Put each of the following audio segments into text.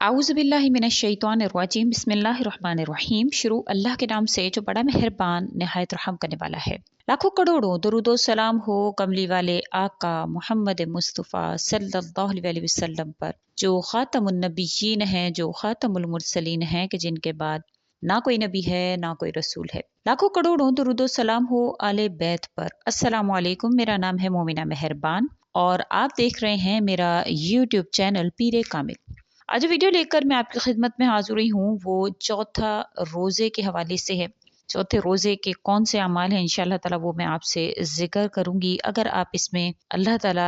आऊज़ुबिल्लाहि मिनश्शैतानिर्रजीम बिस्मिल्लाहिर्रहमानिर्रहीम। शुरू अल्लाह के नाम से जो बड़ा मेहरबान निहायत रहम करने वाला है। लाखों करोड़ों दरूदो सलाम हो कमली वाले आका मोहम्मद मुस्तफ़ा सल्लल्लाहु अलैहि वसल्लम पर, जो ख़ातमुन नबिय्यीन हैं, जो ख़ातमुल मुरसलीन हैं, कि जिनके बाद ना कोई नबी है ना कोई रसूल है। लाखों करोड़ों दरूदो सलाम हो आले बैत पर। अस्सलामु अलैकुम। मेरा नाम है मोमिना मेहरबान और आप देख रहे हैं मेरा यूट्यूब चैनल पीरे कामिल। आज जो वीडियो लेकर मैं आपकी खिदमत में हाजिर हुई हूँ वो चौथा रोज़े के हवाले से है। चौथे रोज़े के कौन से अमाल हैं इंशाअल्लाह ताला वो मैं आपसे ज़िक्र करूँगी। अगर आप इसमें अल्लाह ताला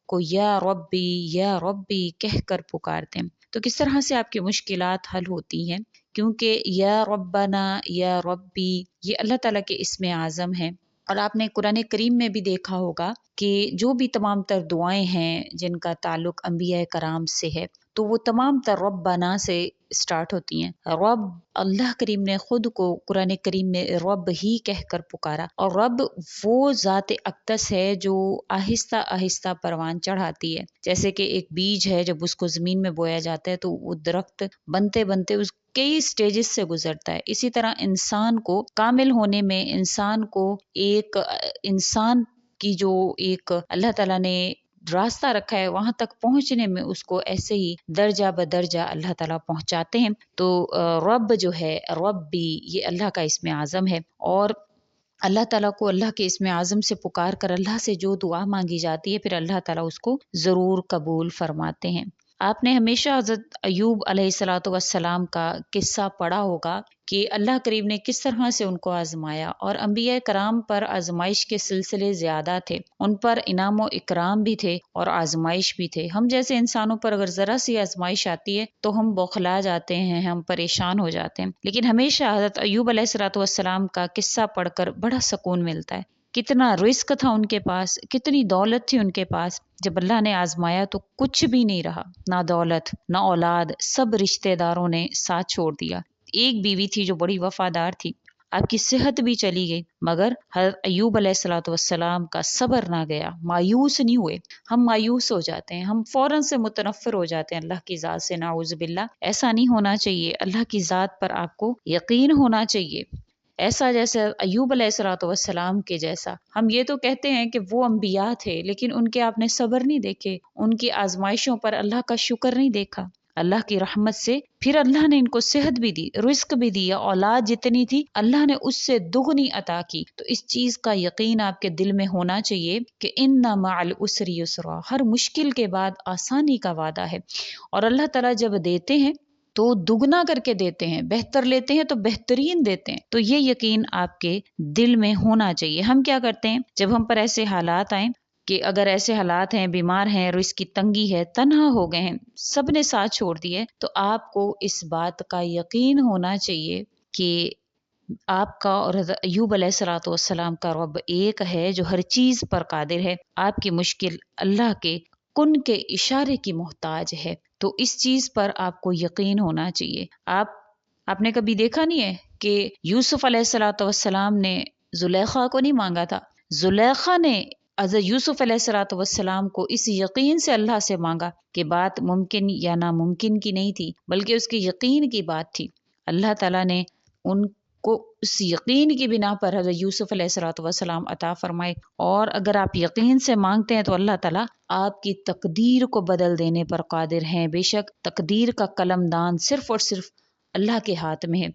को या रब्बी कह कर पुकारते हैं तो किस तरह से आपकी मुश्किलात हल होती हैं, क्योंकि या रब्बना या रब्बी ये अल्लाह ताला के इस्म आज़म है। और आपने कुरान करीम में भी देखा होगा कि जो भी तमाम तर दुआएं हैं जिनका ताल्लुक अंबिया कराम से है तो वो तमाम तर रब्बाना से स्टार्ट होती हैं। रब, अल्लाह करीम ने खुद को कुरान करीम में रब ही कहकर पुकारा, और रब वो ज़ात अक़दस है जो आहिस्ता आहिस्ता परवान चढ़ाती है। जैसे कि एक बीज है, जब उसको ज़मीन में बोया जाता है तो वो दरख्त बनते बनते उस कई स्टेजेस से गुजरता है। इसी तरह इंसान को कामिल होने में, इंसान को एक इंसान की जो एक अल्लाह ताला ने रास्ता रखा है वहां तक पहुंचने में उसको ऐसे ही दर्जा बदर्जा अल्लाह ताला पहुंचाते हैं। तो रब जो है, रब्बी, ये अल्लाह का इस्म आज़म है। और अल्लाह ताला को अल्लाह के इस्म आज़म से पुकार कर अल्लाह से जो दुआ मांगी जाती है फिर अल्लाह ताला उसको ज़रूर कबूल फरमाते हैं। आपने हमेशा हज़रत अय्यूब अलैहिस्सलातु वस्सलाम का किस्सा पढ़ा होगा कि अल्लाह करीम ने किस तरह से उनको आजमाया, और अंबिया कराम पर आजमाइश के सिलसिले ज़्यादा थे, उन पर इनाम व इकराम भी थे और आजमाइश भी थे। हम जैसे इंसानों पर अगर ज़रा सी आजमाइश आती है तो हम बौखला जाते हैं, हम परेशान हो जाते हैं। लेकिन हमेशा हज़रत अय्यूब अलैहिस्सलातु वस्सलाम का किस्सा पढ़कर बड़ा सुकून मिलता है। कितना रिस्क था उनके पास, कितनी दौलत थी उनके पास, जब अल्लाह ने आजमाया तो कुछ भी नहीं रहा, ना दौलत ना औलाद, सब रिश्तेदारों ने साथ छोड़ दिया। एक बीवी थी जो बड़ी वफादार थी, आपकी सेहत भी चली गई, मगर हज़रत अय्यूब अलैहिस्सलातु वस्सलाम का सब्र ना गया, मायूस नहीं हुए। हम मायूस हो जाते हैं, हम फौरन से मुतनफ़िर हो जाते हैं अल्लाह की ज़ात से, नाउज़ु बिल्लाह। ऐसा नहीं होना चाहिए। अल्लाह की ज़ात पर आपको यकीन होना चाहिए, ऐसा जैसे अय्यूब अलैहिस्सलातु वस्सलाम के जैसा। हम ये तो कहते हैं कि वो अंबिया थे, लेकिन उनके आपने सब्र नहीं देखे, उनकी आजमाइशों पर अल्लाह का शुक्र नहीं देखा। अल्लाह की रहमत से फिर अल्लाह ने इनको सेहत भी दी, रिस्क भी दिया, औलाद जितनी थी अल्लाह ने उससे दुगनी अता की। तो इस चीज का यकीन आपके दिल में होना चाहिए कि इन्ना मअल उसरि युसरा, हर मुश्किल के बाद आसानी का वादा है। और अल्लाह ताला जब देते हैं तो दुगना करके देते हैं, बेहतर लेते हैं तो बेहतरीन देते हैं। तो ये यकीन आपके दिल में होना चाहिए। हम क्या करते हैं जब हम पर ऐसे हालात आए कि अगर ऐसे हालात हैं, बीमार हैं, रिस्क की तंगी है, तन्हा हो गए हैं, सब ने साथ छोड़ दिए, तो आपको इस बात का यकीन होना चाहिए कि आपका और हज़रत अय्यूब अलैहिस्सलातु वस्सलाम का रब एक है जो हर चीज पर कादिर है। आपकी मुश्किल अल्लाह के कुन के इशारे की मोहताज है। तो इस चीज पर आपको यकीन होना चाहिए। आपने कभी देखा नहीं है कि यूसुफ अलैहिस्सलातु वस्सलाम ने जुलेखा को नहीं मांगा था, जुलेखा ने हज़रत यूसुफ अलैहिस्सलातु वस्सलाम को इस यकीन से अल्लाह से मांगा कि बात मुमकिन या नामुमकिन की नहीं थी, बल्कि उसके यकीन की बात थी। अल्लाह ताला ने उनको उस यकीन की बिना पर हज़रत यूसुफ अलैहिस्सलातु वस्सलाम अता फरमाए। और अगर आप यकीन से मांगते हैं तो अल्लाह ताला आपकी तकदीर को बदल देने पर कादिर हैं। बेशक तकदीर का कलमदान सिर्फ और सिर्फ अल्लाह के हाथ में है।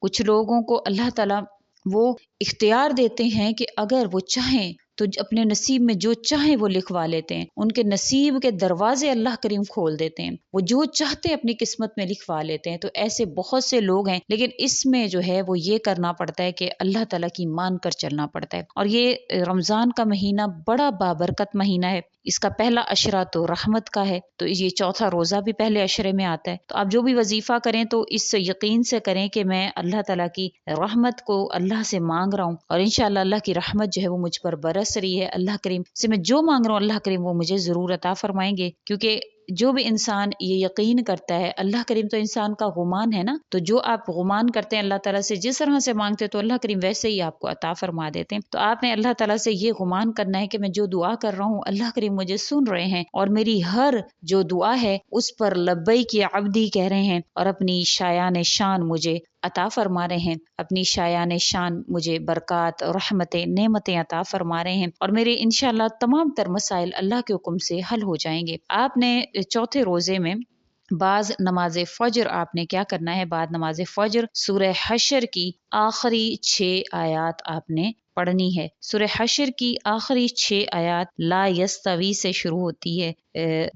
कुछ लोगों को अल्लाह ताला वो इख्तियार देते हैं कि अगर वो चाहें तो अपने नसीब में जो चाहे वो लिखवा लेते हैं। उनके नसीब के दरवाजे अल्लाह करीम खोल देते हैं, वो जो चाहते हैं अपनी किस्मत में लिखवा लेते हैं। तो ऐसे बहुत से लोग हैं, लेकिन इसमें जो है वो ये करना पड़ता है कि अल्लाह ताला की मान कर चलना पड़ता है। और ये रमज़ान का महीना बड़ा बाबरकत महीना है। इसका पहला अशरा तो रहमत का है, तो ये चौथा रोज़ा भी पहले अशरे में आता है। तो आप जो भी वजीफ़ा करें तो इस यकीन से करें कि मैं अल्लाह ताला की रहमत को अल्लाह से मांग रहा हूँ, और इंशाअल्लाह अल्लाह की रहमत जो है वो मुझ पर बरस रही है। अल्लाह करीम से मैं जो मांग रहा हूँ अल्लाह करीम वो मुझे ज़रूर अता फरमाएंगे, क्योंकि जो भी इंसान ये यकीन करता है, अल्लाह करीम तो इंसान का गुमान है ना, तो जो आप गुमान करते हैं अल्लाह ताला से, जिस तरह से मांगते तो अल्लाह करीम वैसे ही आपको अता फरमा देते हैं। तो आपने अल्लाह ताला से ये गुमान करना है कि मैं जो दुआ कर रहा हूँ अल्लाह करीम मुझे सुन रहे हैं और मेरी हर जो दुआ है उस पर लब्बैक या अब्दी कह रहे हैं और अपनी शायान शान मुझे अता फरमा रहे हैं, अपनी शायान शान मुझे बरक़ात, रहमतें, नेमतें अता फरमा रहे हैं और मेरे इंशाअल्लाह तमाम तर मसाइल अल्लाह के हुक्म से हल हो जाएंगे। आपने चौथे रोजे में बाज नमाज फजर आपने क्या करना है, बाद नमाज फजर सूरह हशर की आखिरी 6 आयात आपने पढ़नी है। सूरह हशर की आखिरी 6 आयात ला यस्तवी से शुरू होती है।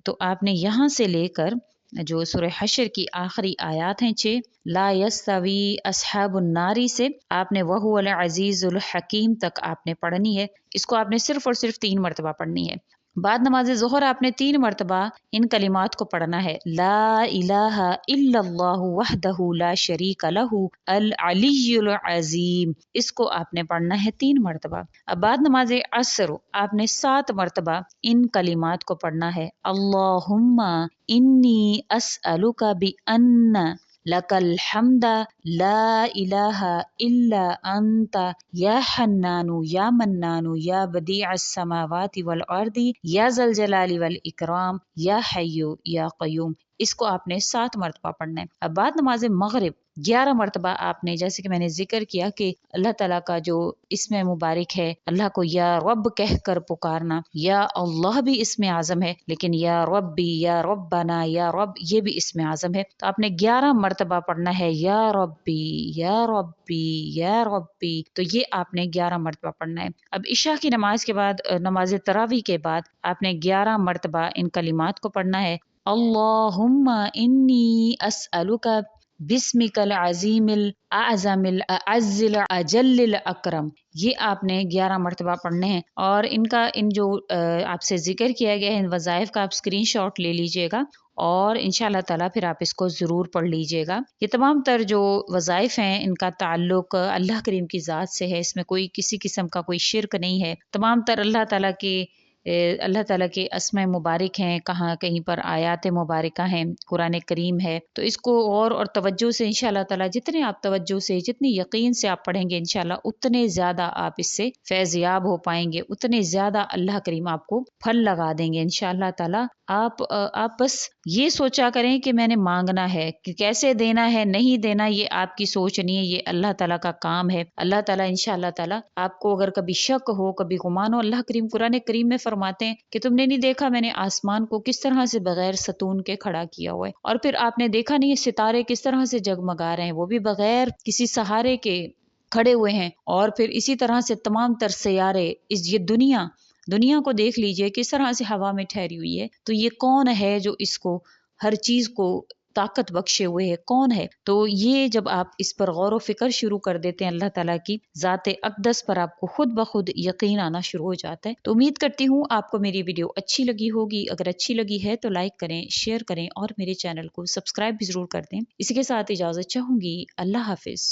तो आपने यहाँ से लेकर जो सूरह हशर की आखिरी आयात हैं 6, ला यस्तवी अस्हाबुन नारी से आपने वहुवल अजीजुल हकीम तक आपने पढ़नी है। इसको आपने सिर्फ और सिर्फ 3 मरतबा पढ़नी है। बाद नमाज ज़ोहर आपने 3 मरतबा इन कलिमात को पढ़ना है, ला इलाहा इल्लल्लाहु वहदहु ला शरीका लहु अल अलियुल अज़ीम। इसको आपने पढ़ना है 3 मरतबा। अब बाद नमाज असर आपने 7 मरतबा इन कलिमात को पढ़ना है, अल्लाहुम्मा इन्नी अस्अलुका बि अन्ना लकल हम्दा ला इलाहा इल्ला अंता या हन्नानु या मन्नानु या बदीअस समावाति वल अर्दी या जल जलाली वल इकराम या हय्यु या क़य्यूम। इसको आपने 7 मरतबा पढ़ना है। अब बाद नमाज मगरिब 11 मरतबा आपने, जैसे कि मैंने जिक्र किया कि अल्लाह ताला का जो इसमें मुबारक है, अल्लाह को या रब कह कर पुकारना, या अल्लाह भी इसमें आज़म है लेकिन या रब्बी, या रब्बना, या रब ये भी इसमें आज़म है। तो आपने 11 मरतबा पढ़ना है, या रब्बी या रब्बी या रब्बी। तो ये आपने 11 मरतबा पढ़ना है। अब इशा की नमाज के बाद, नमाज तरावी के बाद आपने 11 मरतबा इन कलिमात को पढ़ना है, अल्लाहुम्मा इन्नी अस्अलुका बिस्मिकल अज़ीमिल अज़मिल अज़्ज़िल अजल्लिल अकरम। ये आपने 11 मरतबा पढ़ने हैं और इनका इन जो आपसे जिक्र किया गया है इन वज़ाइफ का आप स्क्रीनशॉट ले लीजिएगा और इंशाअल्लाह ताला फिर आप इसको ज़रूर पढ़ लीजिएगा। ये तमाम तर जो वज़ाइफ हैं इनका ताल्लुक अल्लाह करीम की ज़ात से है, इसमें कोई किसी किस्म का कोई शिरक नहीं है। तमाम तर अल्लाह ताला के अस्मा मुबारक हैं, कहाँ कहीं पर आयात मुबारका हैं, कुरान करीम है। तो इसको गौर और तवज्जो से इंशाअल्लाह ताला जितने आप तवज्जो से, जितनी यकीन से आप पढ़ेंगे इंशाअल्लाह उतने ज़्यादा आप इससे फैज़याब हो पाएंगे, उतने ज़्यादा अल्लाह करीम आपको फल लगा देंगे इंशाअल्लाह ताला। आप बस ये सोचा करें कि मैंने मांगना है, कि कैसे देना है नहीं देना ये आपकी सोच नहीं है, ये अल्लाह ताला का काम है। अल्लाह ताला इंशाअल्लाह ताला आपको अगर कभी शक हो, कभी गुमान हो, अल्लाह करीम कुरान करीम में फरमाते हैं कि तुमने नहीं देखा मैंने आसमान को किस तरह से बगैर सतून के खड़ा किया हुआ है, और फिर आपने देखा नहीं सितारे किस तरह से जगमगा रहे हैं, वो भी बगैर किसी सहारे के खड़े हुए हैं। और फिर इसी तरह से तमाम तर सैयारे, ये दुनिया को देख लीजिए किस तरह से हवा में ठहरी हुई है। तो ये कौन है जो इसको हर चीज को ताकत बख्शे हुए है, कौन है? तो ये जब आप इस पर गौर व फिक्र शुरू कर देते हैं अल्लाह ताला की ज़ात अक़दस पर, आपको खुद ब खुद यकीन आना शुरू हो जाता है। तो उम्मीद करती हूँ आपको मेरी वीडियो अच्छी लगी होगी। अगर अच्छी लगी है तो लाइक करें, शेयर करें और मेरे चैनल को सब्सक्राइब भी जरूर कर दें। इसी के साथ इजाज़त चाहूँगी। अल्लाह हाफिज़।